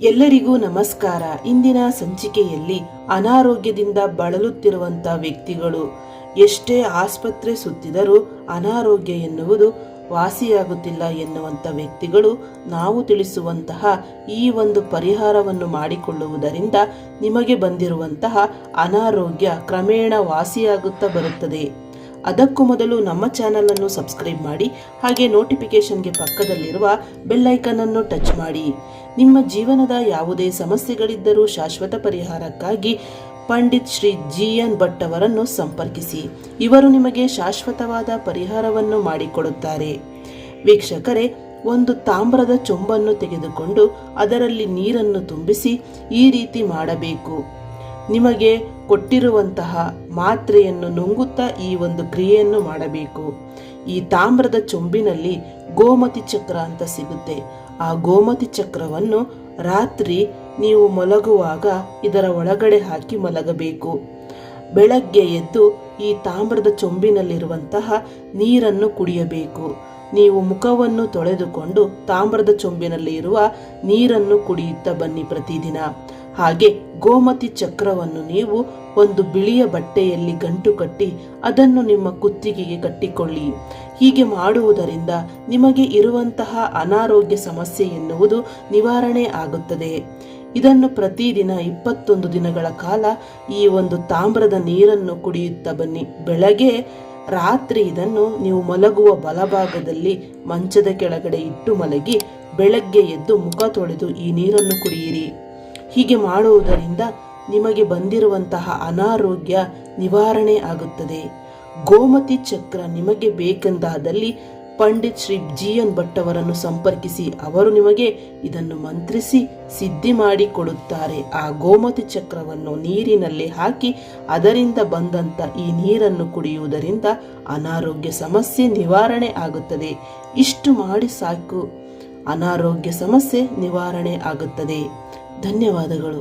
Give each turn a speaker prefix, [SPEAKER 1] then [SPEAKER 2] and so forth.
[SPEAKER 1] ಎಲ್ಲರಿಗೂ ನಮಸ್ಕಾರ. ಇಂದಿನ ಸಂಚಿಕೆಯಲ್ಲಿ ಅನಾರೋಗ್ಯದಿಂದ ಬಳಲುತ್ತಿರುವಂತಹ ವ್ಯಕ್ತಿಗಳು ಎಷ್ಟೇ ಆಸ್ಪತ್ರೆ ಸುತ್ತಿದರೂ ಅನಾರೋಗ್ಯ ಎನ್ನುವುದು ವಾಸಿಯಾಗುತ್ತಿಲ್ಲ ಎನ್ನುವಂಥ ವ್ಯಕ್ತಿಗಳು ನಾವು ತಿಳಿಸುವಂತಹ ಈ ಒಂದು ಪರಿಹಾರವನ್ನು ಮಾಡಿಕೊಳ್ಳುವುದರಿಂದ ನಿಮಗೆ ಬಂದಿರುವಂತಹ ಅನಾರೋಗ್ಯ ಕ್ರಮೇಣ ವಾಸಿಯಾಗುತ್ತಾ ಬರುತ್ತದೆ. ಅದಕ್ಕೂ ಮೊದಲು ನಮ್ಮ ಚಾನಲನ್ನು ಸಬ್ಸ್ಕ್ರೈಬ್ ಮಾಡಿ, ಹಾಗೆ ನೋಟಿಫಿಕೇಷನ್ಗೆ ಪಕ್ಕದಲ್ಲಿರುವ ಬೆಲ್ ಐಕನ್ ಅನ್ನು ಟಚ್ ಮಾಡಿ. ನಿಮ್ಮ ಜೀವನದ ಯಾವುದೇ ಸಮಸ್ಯೆಗಳಿದ್ದರೂ ಶಾಶ್ವತ ಪರಿಹಾರಕ್ಕಾಗಿ ಪಂಡಿತ್ ಶ್ರೀ ಜಿ.ಎನ್. ಭಟ್ ಅವರನ್ನು ಸಂಪರ್ಕಿಸಿ. ಇವರು ನಿಮಗೆ ಶಾಶ್ವತವಾದ ಪರಿಹಾರವನ್ನು ಮಾಡಿಕೊಡುತ್ತಾರೆ. ವೀಕ್ಷಕರೇ, ಒಂದು ತಾಮ್ರದ ಚೊಂಬನ್ನು ತೆಗೆದುಕೊಂಡು ಅದರಲ್ಲಿ ನೀರನ್ನು ತುಂಬಿಸಿ ಈ ರೀತಿ ಮಾಡಬೇಕು. ನಿಮಗೆ ಕೊಟ್ಟಿರುವಂತಹ ಮಾತ್ರೆಯನ್ನು ನುಂಗುತ್ತಾ ಈ ಒಂದು ಕ್ರಿಯೆಯನ್ನು ಮಾಡಬೇಕು. ಈ ತಾಮ್ರದ ಚೊಂಬಿನಲ್ಲಿ ಗೋಮತಿ ಚಕ್ರ ಅಂತ ಸಿಗುತ್ತೆ. ಆ ಗೋಮತಿ ಚಕ್ರವನ್ನು ರಾತ್ರಿ ನೀವು ಮಲಗುವಾಗ ಇದರ ಒಳಗಡೆ ಹಾಕಿ ಮಲಗಬೇಕು. ಬೆಳಗ್ಗೆ ಎದ್ದು ಈ ತಾಮ್ರದ ಚೊಂಬಿನಲ್ಲಿರುವಂತಹ ನೀರನ್ನು ಕುಡಿಯಬೇಕು. ನೀವು ಮುಖವನ್ನು ತೊಳೆದುಕೊಂಡು ತಾಮ್ರದ ಚೊಂಬಿನಲ್ಲಿ ಇರುವ ನೀರನ್ನು ಕುಡಿಯುತ್ತಾ ಬನ್ನಿ ಪ್ರತಿದಿನ. ಹಾಗೆ ಗೋಮತಿ ಚಕ್ರವನ್ನು ನೀವು ಒಂದು ಬಿಳಿಯ ಬಟ್ಟೆಯಲ್ಲಿ ಗಂಟು ಕಟ್ಟಿ ಅದನ್ನು ನಿಮ್ಮ ಕುತ್ತಿಗೆಗೆ ಕಟ್ಟಿಕೊಳ್ಳಿ. ಹೀಗೆ ಮಾಡುವುದರಿಂದ ನಿಮಗೆ ಇರುವಂತಹ ಅನಾರೋಗ್ಯ ಸಮಸ್ಯೆ ಎನ್ನುವುದು ನಿವಾರಣೆ ಆಗುತ್ತದೆ. ಇದನ್ನು ಪ್ರತಿದಿನ 21 ದಿನಗಳ ಕಾಲ ಈ ಒಂದು ತಾಮ್ರದ ನೀರನ್ನು ಕುಡಿಯುತ್ತಾ ಬನ್ನಿ. ಬೆಳಗ್ಗೆ ರಾತ್ರಿ ಇದನ್ನು ನೀವು ಮಲಗುವ ಬಲಭಾಗದಲ್ಲಿ ಮಂಚದ ಕೆಳಗಡೆ ಇಟ್ಟು ಮಲಗಿ ಬೆಳಗ್ಗೆ ಎದ್ದು ಮುಖ ತೊಳೆದು ಈ ನೀರನ್ನು ಕುಡಿಯಿರಿ. ಹೀಗೆ ಮಾಡುವುದರಿಂದ ನಿಮಗೆ ಬಂದಿರುವಂತಹ ಅನಾರೋಗ್ಯ ನಿವಾರಣೆ ಆಗುತ್ತದೆ. ಗೋಮತಿ ಚಕ್ರ ನಿಮಗೆ ಬೇಕೆಂದಾದಲ್ಲಿ ಪಂಡಿತ್ ಶ್ರೀ ಜಿ.ಎನ್. ಭಟ್ ಅವರನ್ನು ಸಂಪರ್ಕಿಸಿ. ಅವರು ನಿಮಗೆ ಇದನ್ನು ಮಂತ್ರಿಸಿ ಸಿದ್ಧಿ ಮಾಡಿ ಕೊಡುತ್ತಾರೆ. ಆ ಗೋಮತಿ ಚಕ್ರವನ್ನು ನೀರಿನಲ್ಲಿ ಹಾಕಿ ಅದರಿಂದ ಬಂದಂತ ಈ ನೀರನ್ನು ಕುಡಿಯುವುದರಿಂದ ಅನಾರೋಗ್ಯ ಸಮಸ್ಯೆ ನಿವಾರಣೆ ಆಗುತ್ತದೆ. ಇಷ್ಟು ಮಾಡಿ ಸಾಕು, ಅನಾರೋಗ್ಯ ಸಮಸ್ಯೆ ನಿವಾರಣೆ ಆಗುತ್ತದೆ. ಧನ್ಯವಾದಗಳು.